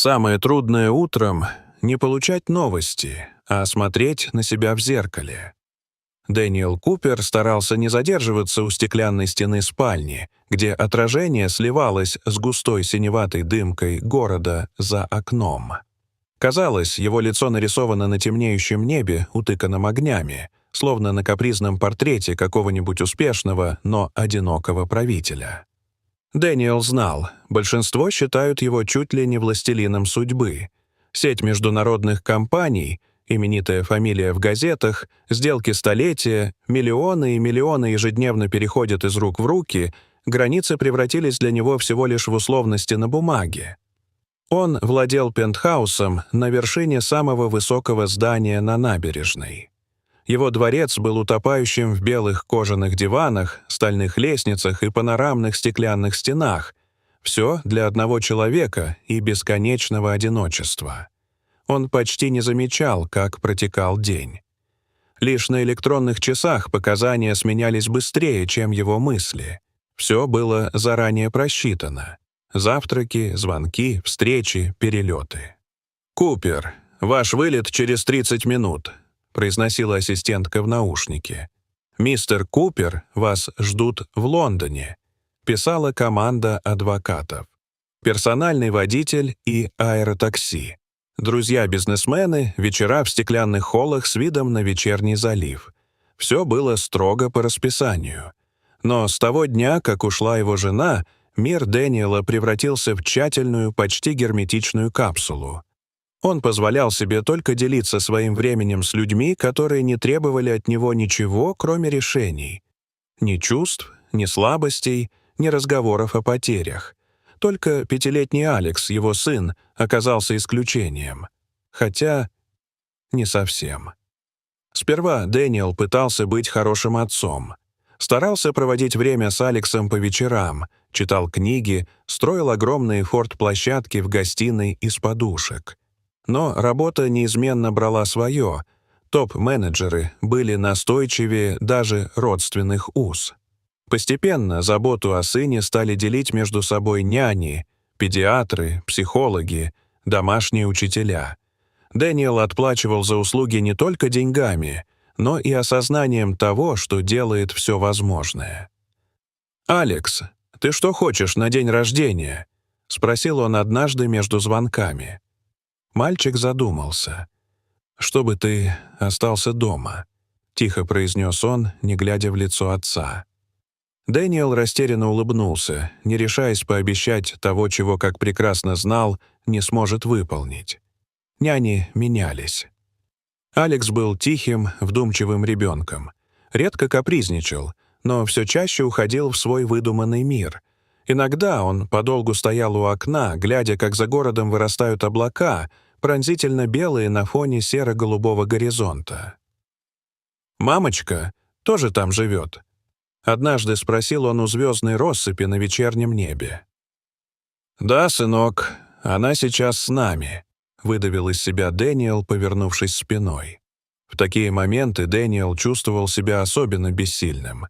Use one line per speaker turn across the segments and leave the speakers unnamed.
Самое трудное утром — не получать новости, а смотреть на себя в зеркале. Дэниел Купер старался не задерживаться у стеклянной стены спальни, где отражение сливалось с густой синеватой дымкой города за окном. Казалось, его лицо нарисовано на темнеющем небе, утыканном огнями, словно на капризном портрете какого-нибудь успешного, но одинокого правителя. Дэниел знал, большинство считают его чуть ли не властелином судьбы. Сеть международных компаний, именитая фамилия в газетах, сделки столетия, миллионы и миллионы ежедневно переходят из рук в руки, границы превратились для него всего лишь в условности на бумаге. Он владел пентхаусом на вершине самого высокого здания на набережной. Его дворец был утопающим в белых кожаных диванах, стальных лестницах и панорамных стеклянных стенах. Все для одного человека и бесконечного одиночества. Он почти не замечал, как протекал день. Лишь на электронных часах показания сменялись быстрее, чем его мысли. Все было заранее просчитано. Завтраки, звонки, встречи, перелеты. «Купер, ваш вылет через 30 минут», — произносила ассистентка в наушнике. «Мистер Купер, вас ждут в Лондоне», — писала команда адвокатов. Персональный водитель и аэротакси. Друзья-бизнесмены, вечера в стеклянных холлах с видом на вечерний залив. Все было строго по расписанию. Но с того дня, как ушла его жена, мир Дэниела превратился в тщательную, почти герметичную капсулу. Он позволял себе только делиться своим временем с людьми, которые не требовали от него ничего, кроме решений. Ни чувств, ни слабостей, ни разговоров о потерях. Только 5-летний Алекс, его сын, оказался исключением. Хотя не совсем. Сперва Дэниел пытался быть хорошим отцом. Старался проводить время с Алексом по вечерам, читал книги, строил огромные форт-площадки в гостиной из подушек. Но работа неизменно брала свое. Топ-менеджеры были настойчивее даже родственных уз. Постепенно заботу о сыне стали делить между собой няни, педиатры, психологи, домашние учителя. Дэниел отплачивал за услуги не только деньгами, но и осознанием того, что делает все возможное. «Алекс, ты что хочешь на день рождения?» — спросил он однажды между звонками. Мальчик задумался. «Чтобы ты остался дома», — тихо произнес он, не глядя в лицо отца. Дэниел растерянно улыбнулся, не решаясь пообещать того, чего, как прекрасно знал, не сможет выполнить. Няни менялись. Алекс был тихим, вдумчивым ребенком. Редко капризничал, но все чаще уходил в свой выдуманный мир. Иногда он подолгу стоял у окна, глядя, как за городом вырастают облака, пронзительно белые на фоне серо-голубого горизонта. «Мамочка тоже там живет?» Однажды спросил он у звездной россыпи на вечернем небе. «Да, сынок, она сейчас с нами», — выдавил из себя Дэниел, повернувшись спиной. В такие моменты Дэниел чувствовал себя особенно бессильным.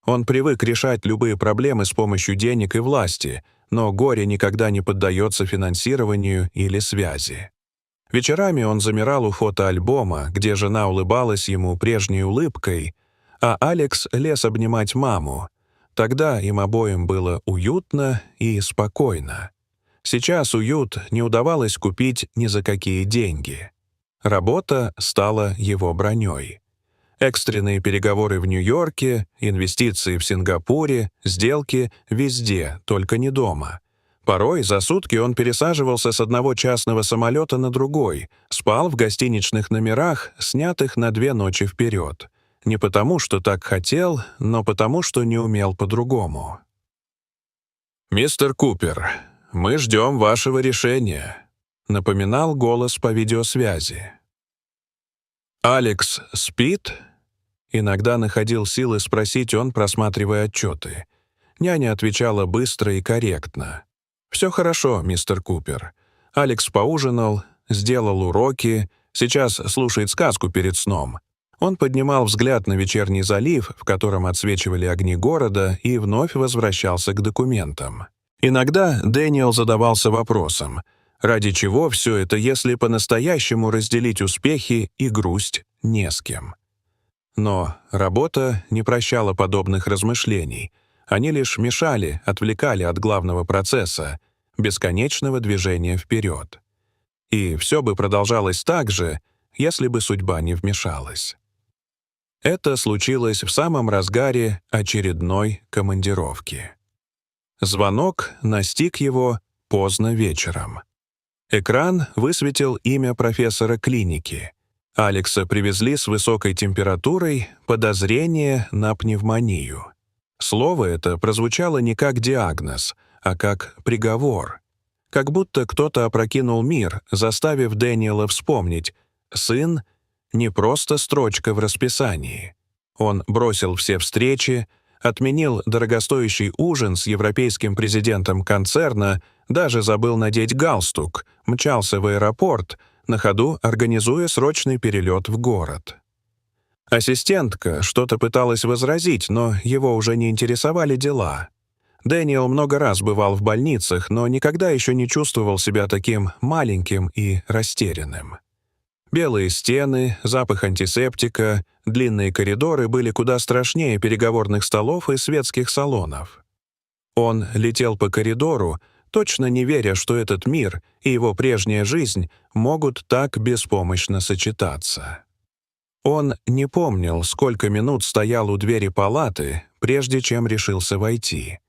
Он привык решать любые проблемы с помощью денег и власти, но горе никогда не поддается финансированию или связи. Вечерами он замирал у фотоальбома, где жена улыбалась ему прежней улыбкой, а Алекс лез обнимать маму. Тогда им обоим было уютно и спокойно. Сейчас уют не удавалось купить ни за какие деньги. Работа стала его броней. Экстренные переговоры в Нью-Йорке, инвестиции в Сингапуре, сделки везде, только не дома. Порой за сутки он пересаживался с одного частного самолета на другой, спал в гостиничных номерах, снятых на 2 ночи вперед. Не потому, что так хотел, но потому, что не умел по-другому. «Мистер Купер, мы ждем вашего решения», — напоминал голос по видеосвязи. «Алекс спит?» Иногда находил силы спросить он, просматривая отчеты. Няня отвечала быстро и корректно. «Все хорошо, мистер Купер. Алекс поужинал, сделал уроки, сейчас слушает сказку перед сном». Он поднимал взгляд на вечерний залив, в котором отсвечивали огни города, и вновь возвращался к документам. Иногда Дэниел задавался вопросом, Ради чего все это, если по-настоящему разделить успехи и грусть не с кем? Но работа не прощала подобных размышлений. Они лишь мешали, отвлекали от главного процесса — бесконечного движения вперед. И все бы продолжалось так же, если бы судьба не вмешалась. Это случилось в самом разгаре очередной командировки. Звонок настиг его поздно вечером. Экран высветил имя профессора клиники. Алекса привезли с высокой температурой, подозрение на пневмонию. Слово это прозвучало не как диагноз, а как приговор. Как будто кто-то опрокинул мир, заставив Дэниела вспомнить: сын — не просто строчка в расписании. Он бросил все встречи, отменил дорогостоящий ужин с европейским президентом концерна, даже забыл надеть галстук, мчался в аэропорт, на ходу организуя срочный перелет в город. Ассистентка что-то пыталась возразить, но его уже не интересовали дела. Дэниел много раз бывал в больницах, но никогда еще не чувствовал себя таким маленьким и растерянным. Белые стены, запах антисептика, длинные коридоры были куда страшнее переговорных столов и светских салонов. Он летел по коридору, точно не веря, что этот мир и его прежняя жизнь могут так беспомощно сочетаться. Он не помнил, сколько минут стоял у двери палаты, прежде чем решился войти.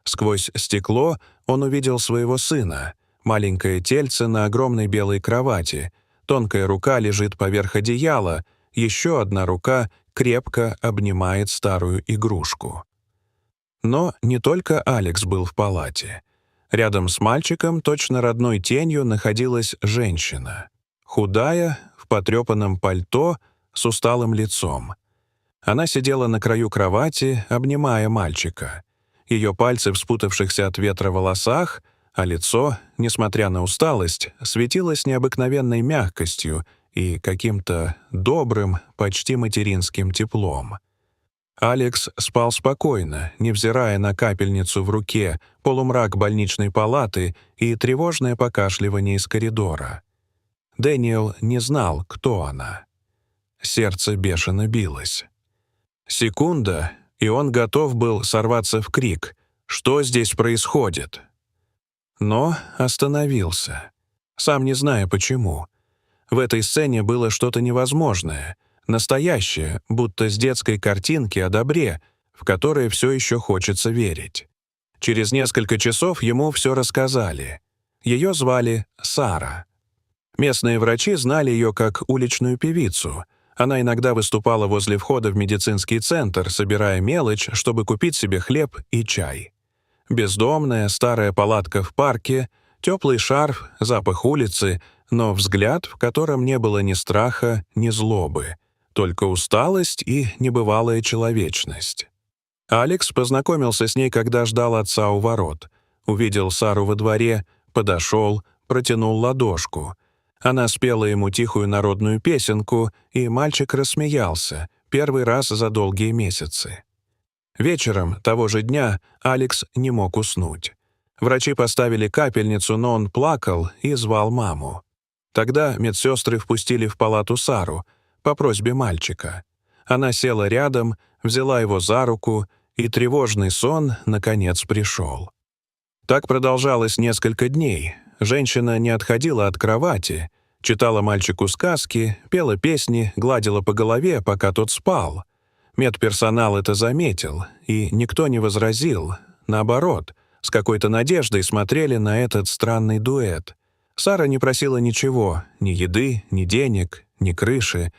Сквозь стекло он увидел своего сына, маленькое тельце на огромной белой кровати, тонкая рука лежит поверх одеяла, еще одна рука крепко обнимает старую игрушку. Но не только Алекс был в палате. Рядом с мальчиком, точно родной тенью, находилась женщина. Худая, в потрепанном пальто, с усталым лицом. Она сидела на краю кровати, обнимая мальчика. Ее пальцы в спутавшихся от ветра волосах, а лицо, несмотря на усталость, светилось необыкновенной мягкостью и каким-то добрым, почти материнским теплом. Алекс спал спокойно, невзирая на капельницу в руке, полумрак больничной палаты и тревожное покашливание из коридора. Дэниел не знал, кто она. Сердце бешено билось. Секунда, и он готов был сорваться в крик: «Что здесь происходит?» Но остановился, сам не зная почему. В этой сцене было что-то невозможное, настоящее, будто с детской картинки о добре, в которое все еще хочется верить. Через несколько часов ему все рассказали. Ее звали Сара. Местные врачи знали ее как уличную певицу. Она иногда выступала возле входа в медицинский центр, собирая мелочь, чтобы купить себе хлеб и чай. Бездомная старая палатка в парке, теплый шарф, запах улицы, но взгляд, в котором не было ни страха, ни злобы, только усталость и небывалая человечность. Алекс познакомился с ней, когда ждал отца у ворот. Увидел Сару во дворе, подошел, протянул ладошку. Она спела ему тихую народную песенку, и мальчик рассмеялся, первый раз за долгие месяцы. Вечером того же дня Алекс не мог уснуть. Врачи поставили капельницу, но он плакал и звал маму. Тогда медсестры впустили в палату Сару по просьбе мальчика. Она села рядом, взяла его за руку, и тревожный сон, наконец, пришел. Так продолжалось несколько дней. Женщина не отходила от кровати, читала мальчику сказки, пела песни, гладила по голове, пока тот спал. Медперсонал это заметил, и никто не возразил. Наоборот, с какой-то надеждой смотрели на этот странный дуэт. Сара не просила ничего, ни еды, ни денег, ни крыши.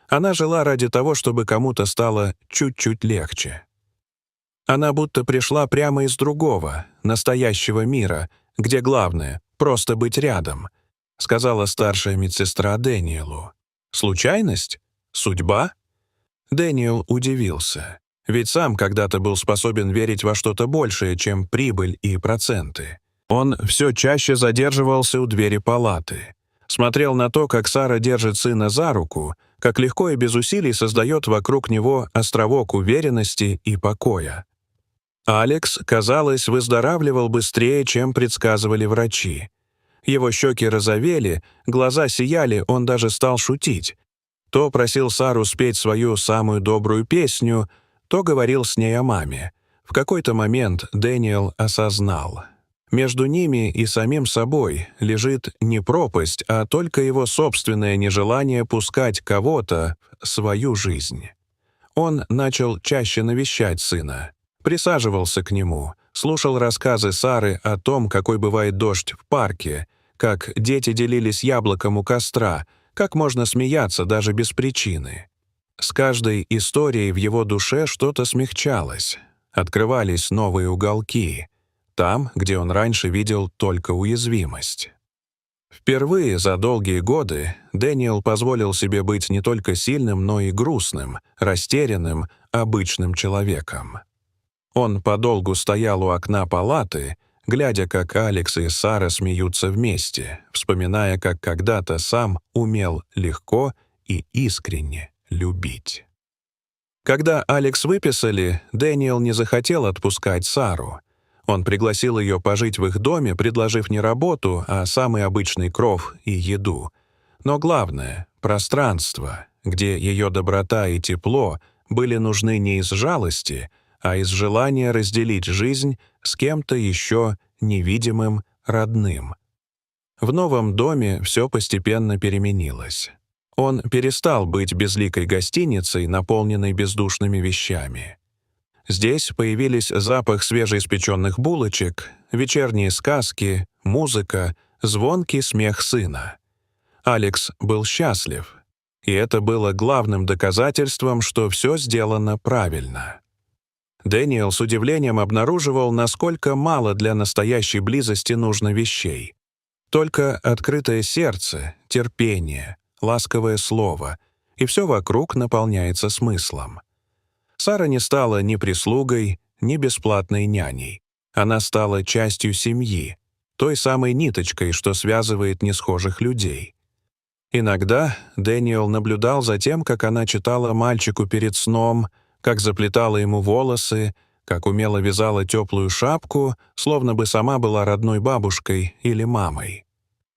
Она жила ради того, чтобы кому-то стало чуть-чуть легче. Она будто пришла прямо из другого, настоящего мира, где главное — просто быть рядом, сказала старшая медсестра Дэниелу. Случайность? Судьба? Дэниел удивился, ведь сам когда-то был способен верить во что-то большее, чем прибыль и проценты. Он все чаще задерживался у двери палаты, смотрел на то, как Сара держит сына за руку, как легко и без усилий создает вокруг него островок уверенности и покоя. Алекс, казалось, выздоравливал быстрее, чем предсказывали врачи. Его щеки розовели, глаза сияли, он даже стал шутить. То просил Сару спеть свою самую добрую песню, то говорил с ней о маме. В какой-то момент Дэниел осознал. Между ними и самим собой лежит не пропасть, а только его собственное нежелание пускать кого-то в свою жизнь. Он начал чаще навещать сына, присаживался к нему, слушал рассказы Сары о том, какой бывает дождь в парке, как дети делились яблоком у костра, как можно смеяться даже без причины. С каждой историей в его душе что-то смягчалось, открывались новые уголки, там, где он раньше видел только уязвимость. Впервые за долгие годы Дэниел позволил себе быть не только сильным, но и грустным, растерянным, обычным человеком. Он подолгу стоял у окна палаты, глядя, как Алекс и Сара смеются вместе, вспоминая, как когда-то сам умел легко и искренне любить. Когда Алекс выписали, Дэниел не захотел отпускать Сару. Он пригласил ее пожить в их доме, предложив не работу, а самый обычный кров и еду. Но главное — пространство, где ее доброта и тепло были нужны не из жалости, а из желания разделить жизнь с кем-то еще невидимым, родным. В новом доме все постепенно переменилось. Он перестал быть безликой гостиницей, наполненной бездушными вещами. Здесь появились запах свежеиспеченных булочек, вечерние сказки, музыка, звонкий смех сына. Алекс был счастлив, и это было главным доказательством, что все сделано правильно. Дэниел с удивлением обнаруживал, насколько мало для настоящей близости нужно вещей. Только открытое сердце, терпение, ласковое слово, и все вокруг наполняется смыслом. Сара не стала ни прислугой, ни бесплатной няней. Она стала частью семьи, той самой ниточкой, что связывает несхожих людей. Иногда Дэниел наблюдал за тем, как она читала мальчику перед сном, как заплетала ему волосы, как умело вязала теплую шапку, словно бы сама была родной бабушкой или мамой.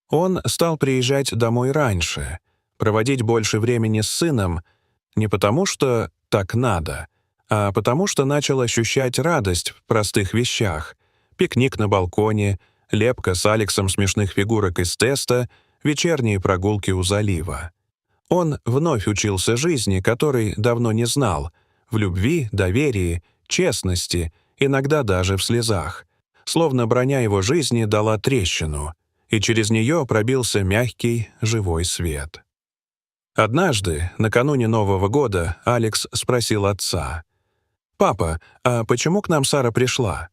Он стал приезжать домой раньше, проводить больше времени с сыном, не потому что так надо, а потому что начал ощущать радость в простых вещах: пикник на балконе, лепка с Алексом смешных фигурок из теста, вечерние прогулки у залива. Он вновь учился жизни, которой давно не знал, в любви, доверии, честности, иногда даже в слезах. Словно броня его жизни дала трещину, и через нее пробился мягкий, живой свет. Однажды, накануне Нового года, Алекс спросил отца: «Папа, а почему к нам Сара пришла?»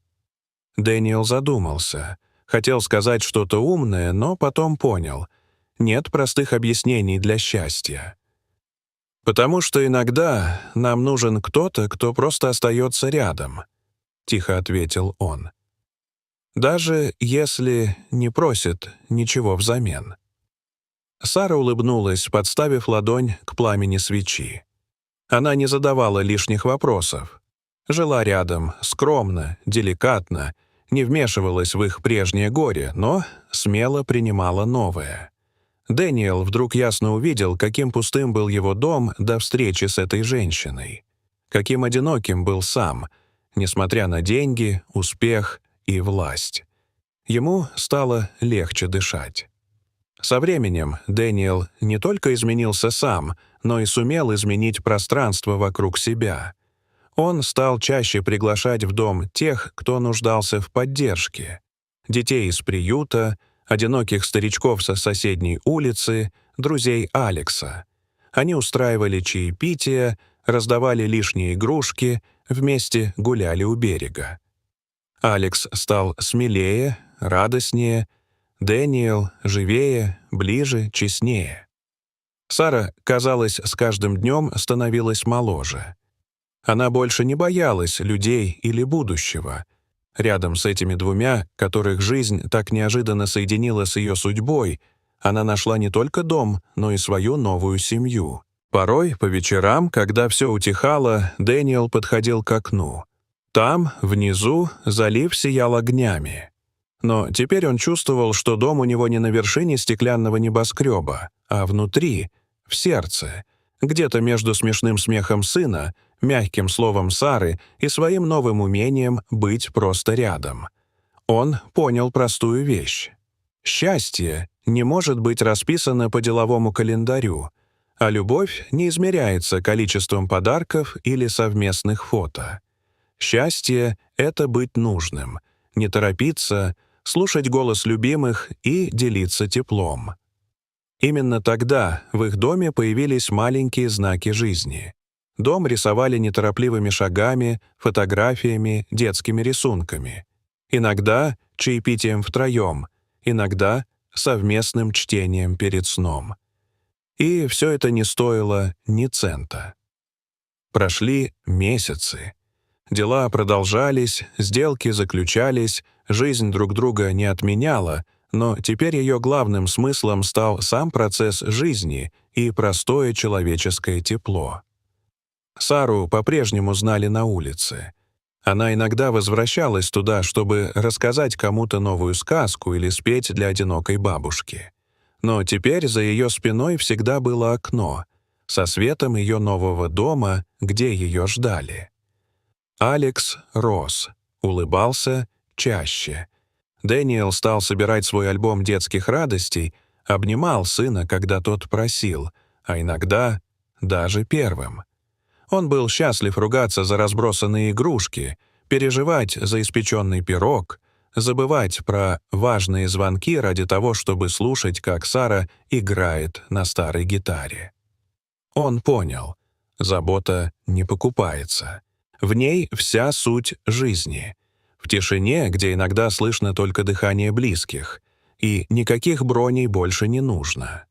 Дэниел задумался. Хотел сказать что-то умное, но потом понял: нет простых объяснений для счастья. «Потому что иногда нам нужен кто-то, кто просто остается рядом», — тихо ответил он. «Даже если не просит ничего взамен». Сара улыбнулась, подставив ладонь к пламени свечи. Она не задавала лишних вопросов. Жила рядом, скромно, деликатно, не вмешивалась в их прежнее горе, но смело принимала новое. Дэниел вдруг ясно увидел, каким пустым был его дом до встречи с этой женщиной. Каким одиноким был сам, несмотря на деньги, успех и власть. Ему стало легче дышать. Со временем Дэниел не только изменился сам, но и сумел изменить пространство вокруг себя. Он стал чаще приглашать в дом тех, кто нуждался в поддержке. Детей из приюта, одиноких старичков со соседней улицы, друзей Алекса. Они устраивали чаепития, раздавали лишние игрушки, вместе гуляли у берега. Алекс стал смелее, радостнее, Дэниел живее, ближе, честнее. Сара, казалось, с каждым днем становилась моложе. Она больше не боялась людей или будущего. Рядом с этими двумя, которых жизнь так неожиданно соединила с ее судьбой, она нашла не только дом, но и свою новую семью. Порой, по вечерам, когда все утихало, Дэниел подходил к окну. Там, внизу, залив сиял огнями. Но теперь он чувствовал, что дом у него не на вершине стеклянного небоскреба, а внутри, в сердце, где-то между смешным смехом сына, мягким словом Сары и своим новым умением быть просто рядом. Он понял простую вещь. Счастье не может быть расписано по деловому календарю, а любовь не измеряется количеством подарков или совместных фото. Счастье — это быть нужным, не торопиться, слушать голос любимых и делиться теплом. Именно тогда в их доме появились маленькие знаки жизни. Дом рисовали неторопливыми шагами, фотографиями, детскими рисунками. Иногда чаепитием втроем, иногда совместным чтением перед сном. И все это не стоило ни цента. Прошли месяцы. Дела продолжались, сделки заключались, жизнь друг друга не отменяла, но теперь ее главным смыслом стал сам процесс жизни и простое человеческое тепло. Сару по-прежнему знали на улице. Она иногда возвращалась туда, чтобы рассказать кому-то новую сказку или спеть для одинокой бабушки. Но теперь за ее спиной всегда было окно со светом ее нового дома, где ее ждали. Алекс рос, улыбался чаще. Дэниел стал собирать свой альбом детских радостей, обнимал сына, когда тот просил, а иногда даже первым. Он был счастлив ругаться за разбросанные игрушки, переживать за испеченный пирог, забывать про важные звонки ради того, чтобы слушать, как Сара играет на старой гитаре. Он понял, забота не покупается. В ней вся суть жизни. В тишине, где иногда слышно только дыхание близких, и никаких броней больше не нужно.